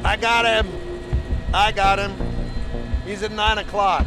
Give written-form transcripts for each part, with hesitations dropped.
I got him. I got him. He's at 9 o'clock.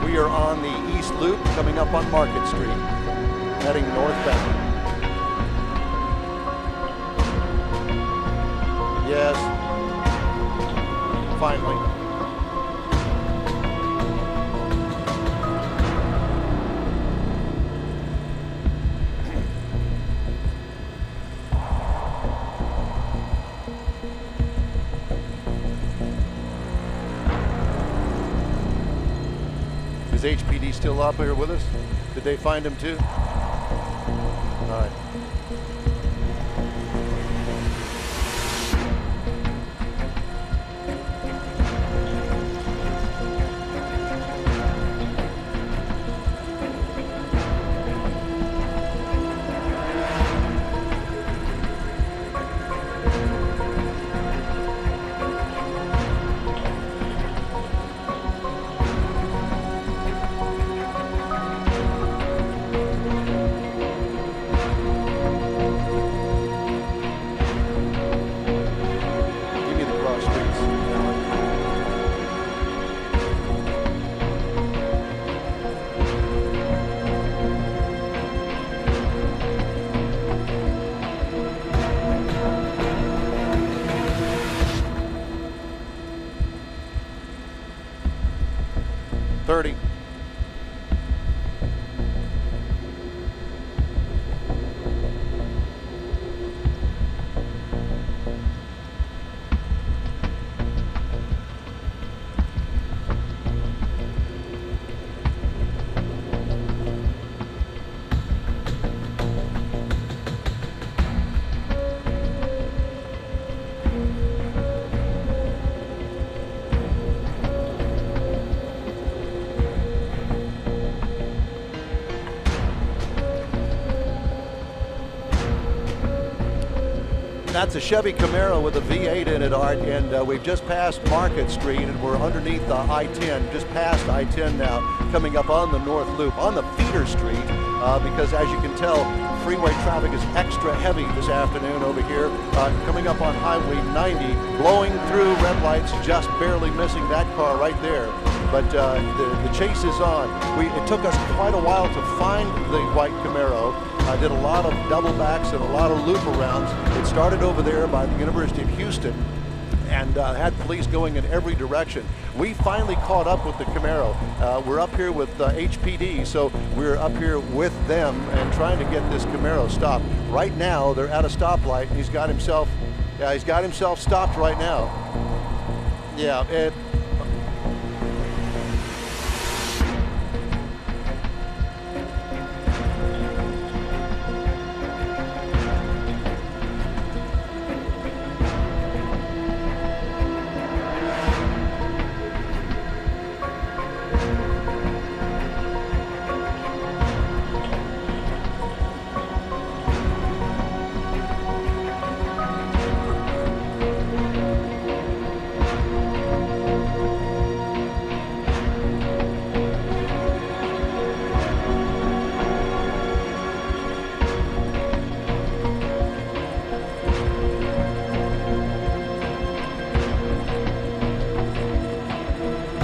We are on the East Loop coming up on Market Street, heading northbound. Yes, finally. Is HPD still up here with us? Did they find him too? All right. $30. That's a Chevy Camaro with a V8 in it, Art, and we've just passed Market Street, and we're underneath I-10, just past I-10 now, coming up on the North Loop, on the feeder street, because as you can tell, freeway traffic is extra heavy this afternoon over here, coming up on Highway 90, blowing through red lights, just barely missing that car right there. But the chase is on. It took us quite a while to find the white Camaro. I did a lot of double backs and a lot of loop arounds. It started over there by the University of Houston and had police going in every direction. We finally caught up with the Camaro. We're up here with HPD, so we're up here with them and trying to get this Camaro stopped. Right now, they're at a stoplight, and he's got himself stopped right now. Yeah,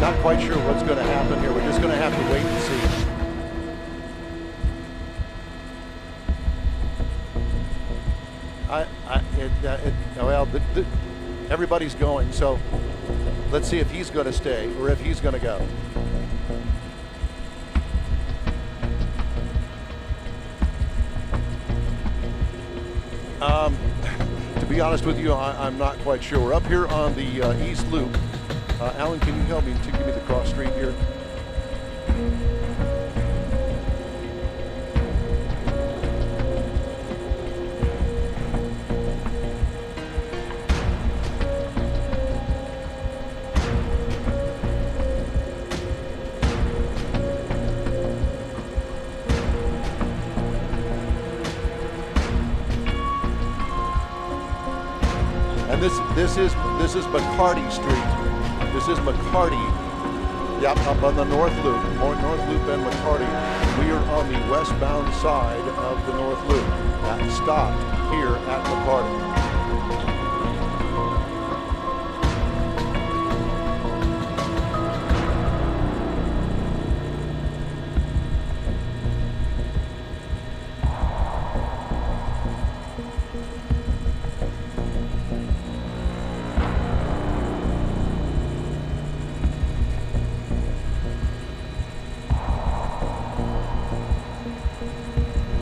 not quite sure what's going to happen here. We're just going to have to wait and see. Well, everybody's going, so let's see if he's going to stay or if he's going to go. To be honest with you, I'm not quite sure. We're up here on the East Loop. Alan, can you help me to give me the cross street here? And this is McCarty Street. This is McCarty. Yep, up on the North Loop, North Loop and McCarty. We are on the westbound side of the North Loop. That stopped here at McCarty.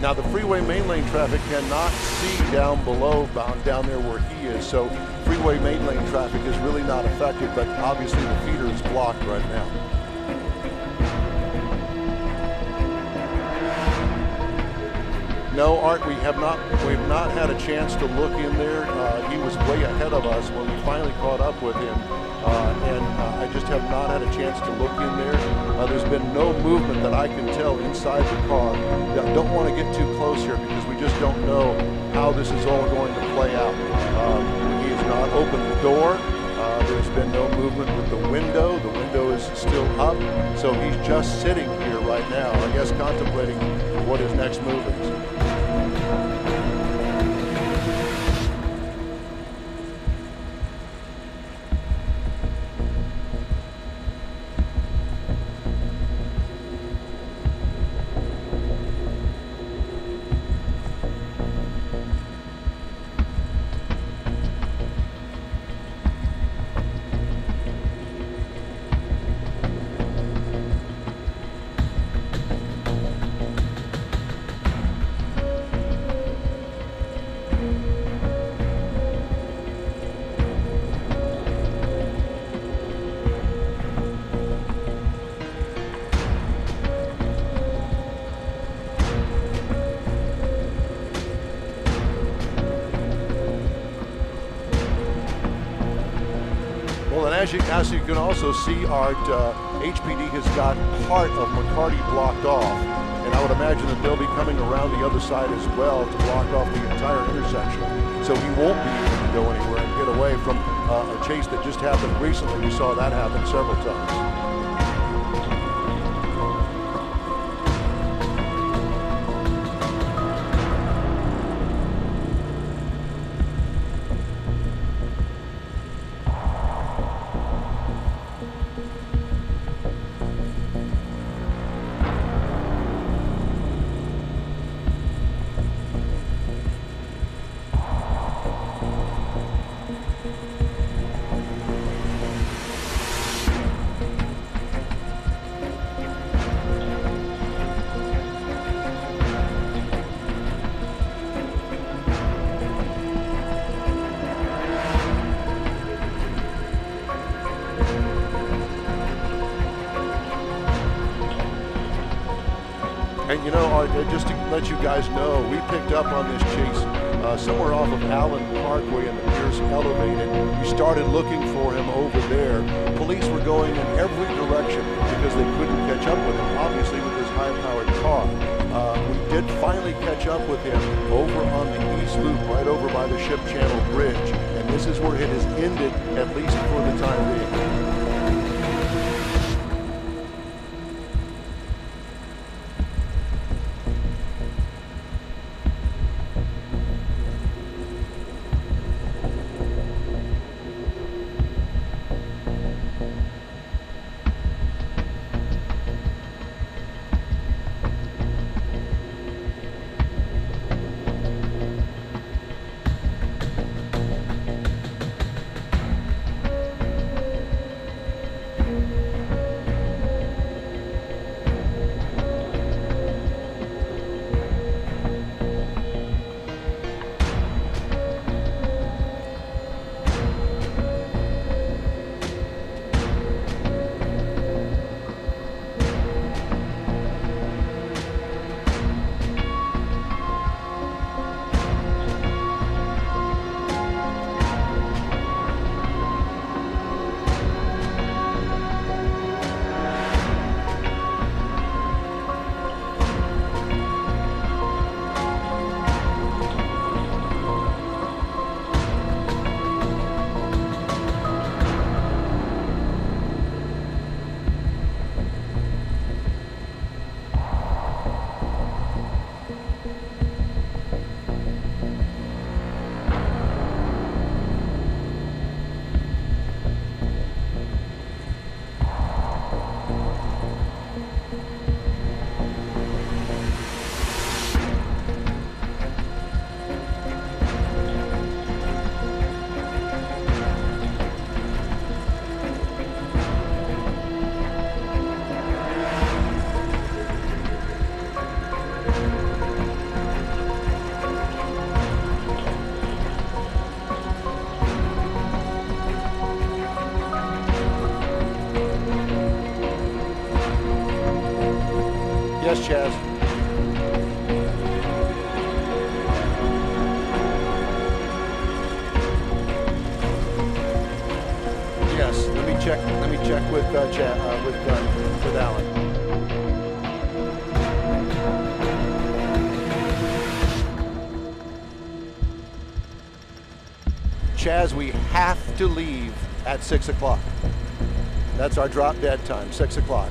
Now the freeway main lane traffic cannot see down below, down there where he is, so freeway main lane traffic is really not affected, but obviously the feeder is blocked right now. No, Art, we've not had a chance to look in there. He was way ahead of us when we finally caught up with him, and I just have not had a chance to look in there. There's been no movement that I can tell inside the car. Don't want to get too close here because we just don't know how this is all going to play out. He has not opened the door. There's been no movement with the window. The window is still up, so he's just sitting here right now, I guess contemplating what his next move is. Well, and as you can also see, Art, HPD has got part of McCarty blocked off, and I would imagine that they'll be coming around the other side as well to block off the entire intersection. So he won't be able to go anywhere and get away from a chase that just happened recently. We saw that happen several times. And you know, Art, just to let you guys know, we picked up on this chase somewhere off of Allen Parkway and the Pierce Elevated. We started looking for him over there. Police were going in every direction because they couldn't catch up with him, obviously with his high-powered car. We did finally catch up with him over on the East Loop, right over by the Ship Channel Bridge. And this is where it has ended, at least for the time being. Chaz. Yes, let me check with with Alan. Chaz, we have to leave at 6 o'clock. That's our drop dead time, 6 o'clock.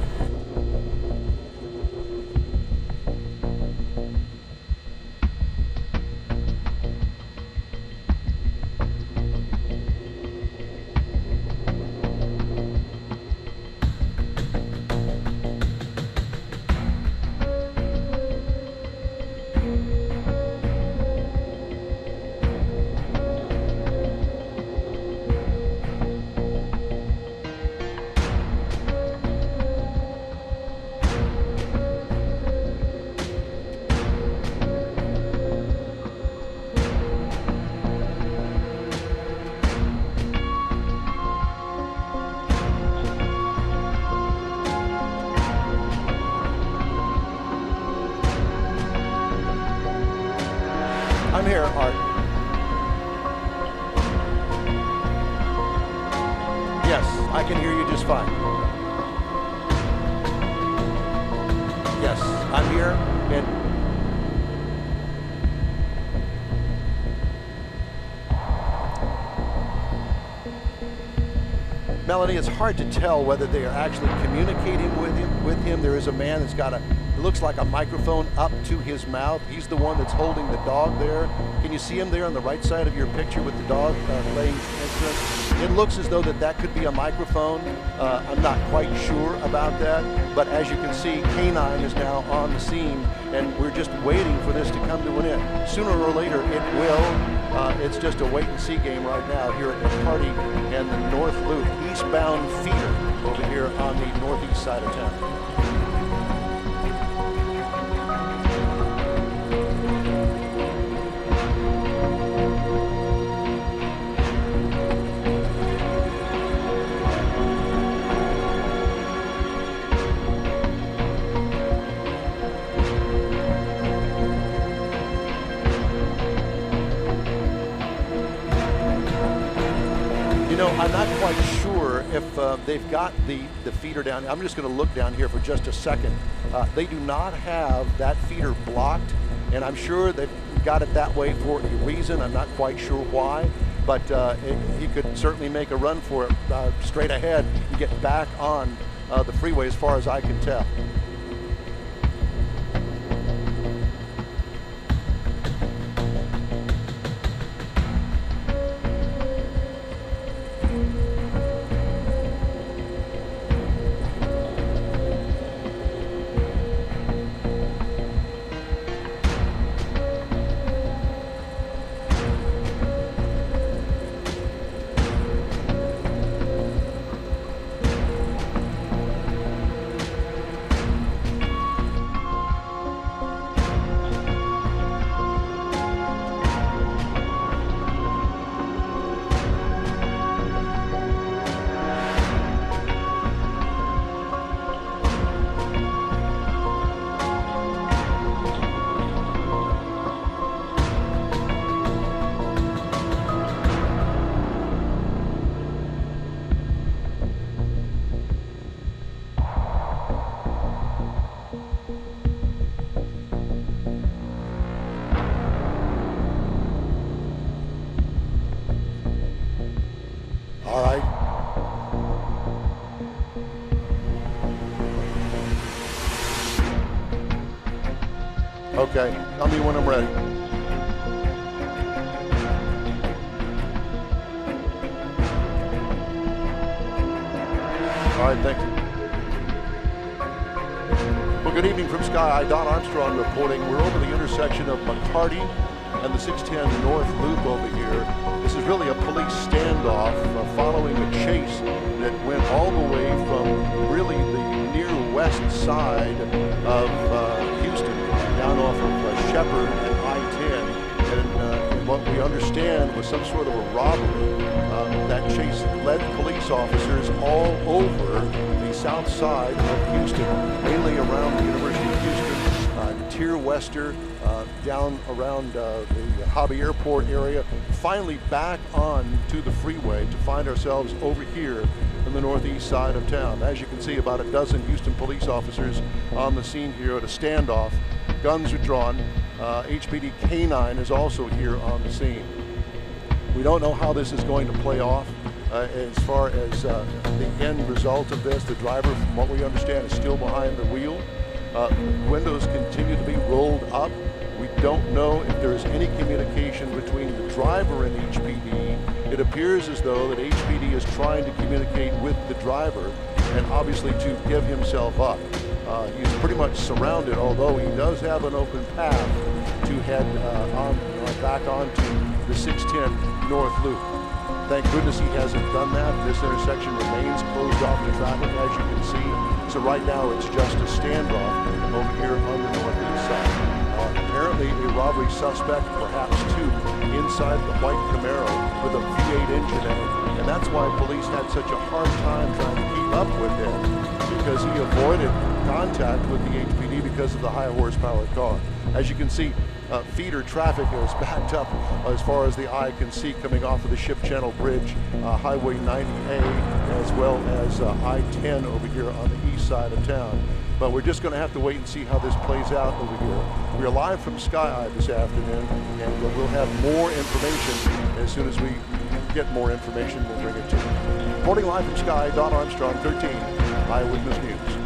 I'm here, Art. Yes, I can hear you just fine. Yes, I'm here, and Melanie, it's hard to tell whether they are actually communicating with him. There is a man that's got it looks like a microphone up to his mouth. He's the one that's holding the dog there. Can you see him there on the right side of your picture with the dog laying next to him? It looks as though that could be a microphone. I'm not quite sure about that, but as you can see, K9 is now on the scene, and we're just waiting for this to come to an end. Sooner or later, it will. It's just a wait-and-see game right now here at McCarty and the North Loop, eastbound feeder over here on the northeast side of town. You know, I'm not quite sure if they've got the feeder down. I'm just going to look down here for just a second. They do not have that feeder blocked, and I'm sure they've got it that way for a reason. I'm not quite sure why, but he could certainly make a run for it straight ahead and get back on the freeway as far as I can tell. All right. Okay, tell me when I'm ready. All right, thank you. Well, good evening from Sky. Don Armstrong reporting. We're over the intersection of McCarty and the 610 North Loop over here. This is really a police standoff following a chase that went all the way from really the near west side of Houston down off of Shepherd and I-10. And what we understand was some sort of a robbery. That chase led police officers all over the south side of Houston, mainly around the University of Houston Pier Wester down around the Hobby Airport area, finally back on to the freeway to find ourselves over here in the northeast side of town. As you can see, about a dozen Houston police officers on the scene here at a standoff. Guns are drawn. HPD K-9 is also here on the scene. We don't know how this is going to play off. As far as the end result of this, the driver, from what we understand, is still behind the wheel. Windows continue to be rolled up. We don't know if there is any communication between the driver and HPD. It appears as though that HPD is trying to communicate with the driver and obviously to give himself up. He's pretty much surrounded, although he does have an open path to head back onto the 610 North Loop. Thank goodness he hasn't done that. This intersection remains closed off to traffic, as you can see. So right now it's just a standoff over here on the northeast side. Apparently a robbery suspect, perhaps two, inside the white Camaro with a V8 engine in it. And that's why police had such a hard time trying to keep up with him, because he avoided contact with the HPD because of the high horsepower car. As you can see, feeder traffic is backed up as far as the eye can see coming off of the Ship Channel Bridge, Highway 90A, as well as I-10 over here on the east side of town. But we're just going to have to wait and see how this plays out over here. We're live from Sky Eye this afternoon, and we'll have more information as soon as we get more information. We'll bring it to you. Reporting live from Sky, Don Armstrong, 13 Eyewitness News.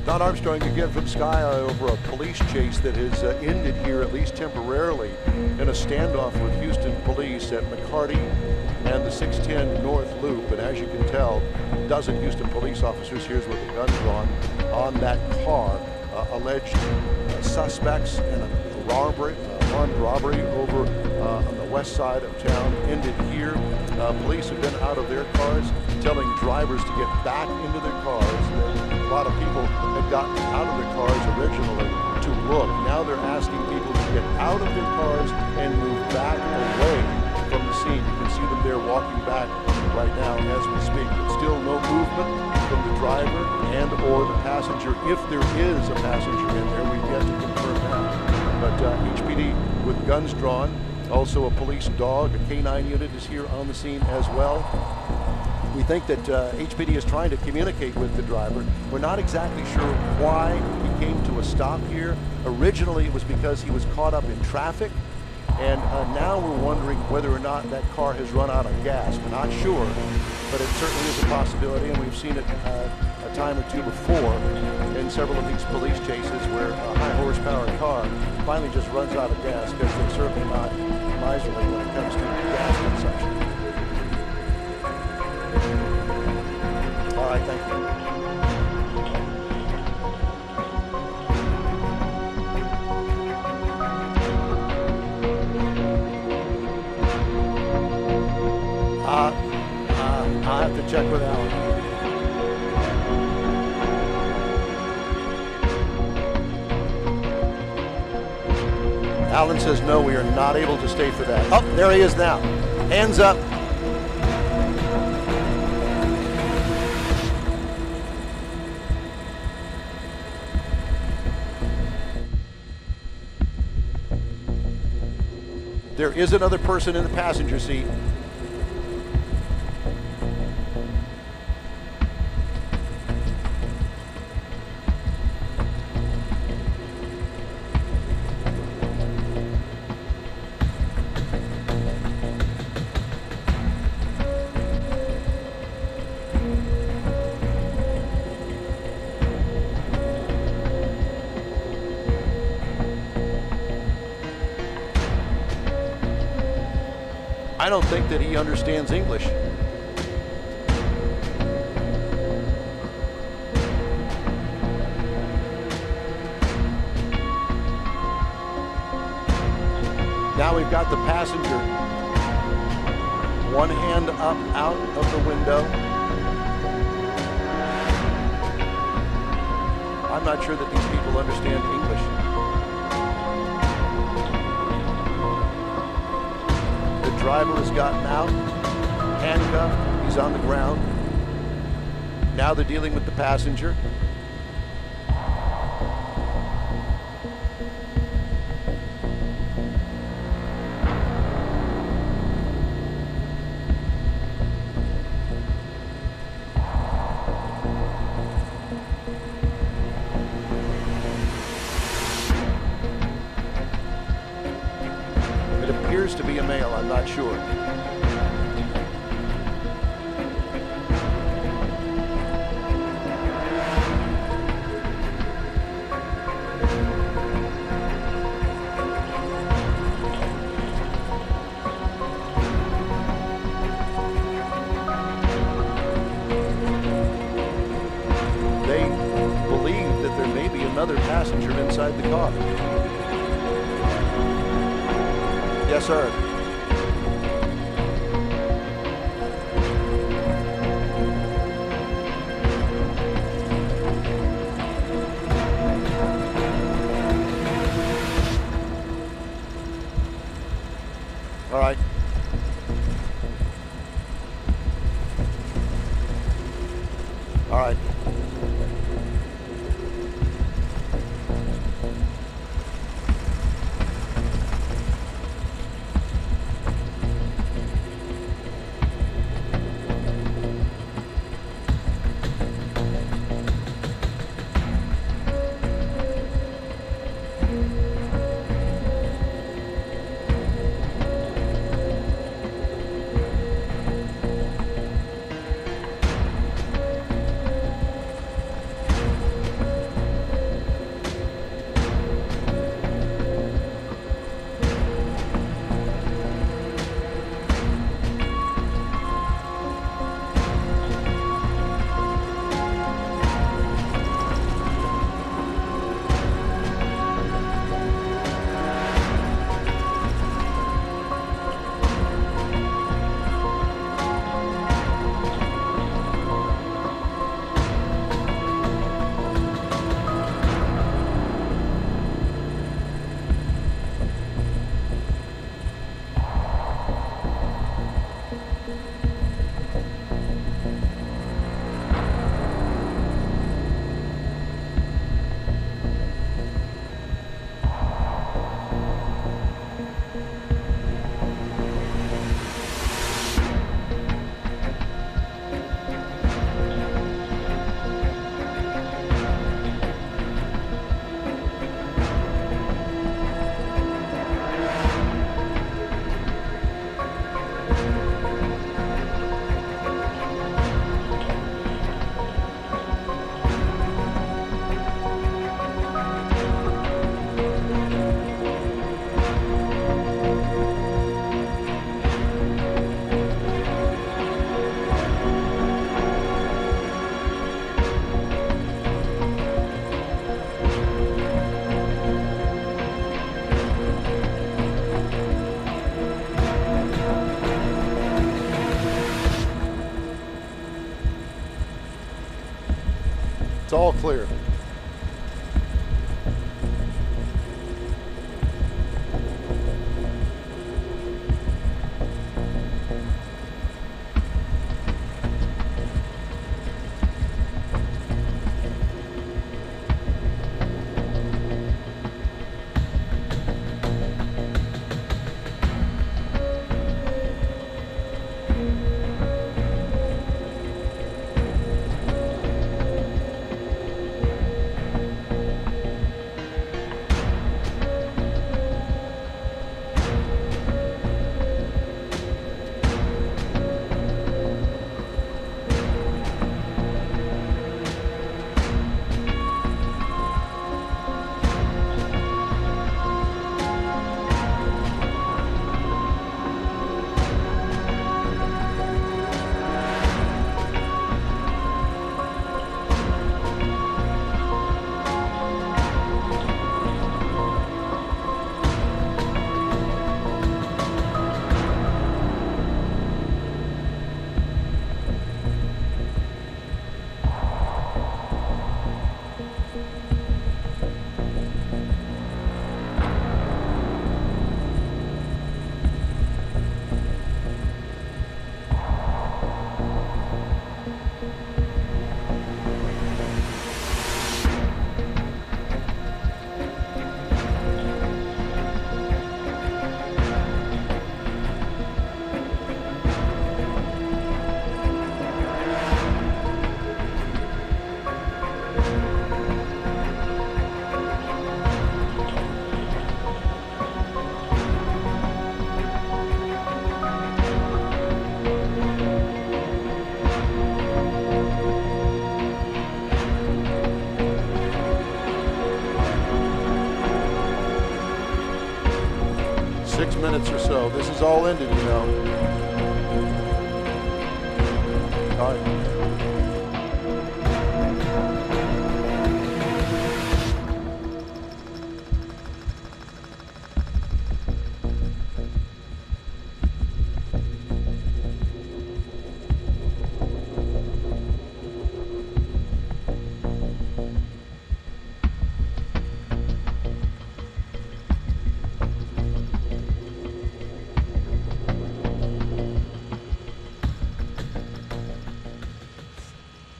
Don Armstrong again from Sky Eye over a police chase that has ended here, at least temporarily, in a standoff with Houston police at McCarty and the 610 North Loop. And as you can tell, a dozen Houston police officers here with the gun drawn on that car. Alleged suspects in a armed robbery over on the west side of town ended here. Police have been out of their cars, telling drivers to get back into their cars. A lot of people had gotten out of their cars originally to look. Now they're asking people to get out of their cars and move back away from the scene. You can see them there walking back right now as we speak. But still no movement from the driver and or the passenger. If there is a passenger in there, we've yet to confirm that. But HPD with guns drawn, also a police dog, a K-9 unit is here on the scene as well. We think that HPD is trying to communicate with the driver. We're not exactly sure why he came to a stop here. Originally, it was because he was caught up in traffic, and now we're wondering whether or not that car has run out of gas. We're not sure, but it certainly is a possibility, and we've seen it a time or two before in several of these police chases where a high horsepower car finally just runs out of gas, because they're certainly not miserly when it comes to gas consumption. All right, thank you. I'll have to check with Alan. Alan says no, we are not able to stay for that. Oh, there he is now. Hands up. There is another person in the passenger seat. I don't think that he understands English. Now we've got the passenger, one hand up out of the window. I'm not sure that these people understand English. The driver has gotten out, handcuffed, he's on the ground. Now they're dealing with the passenger. Appears to be a male, I'm not sure. They believe that there may be another passenger inside the car. Yes, sir. All right. All right. It's all clear. So this is all ended, you know. All right.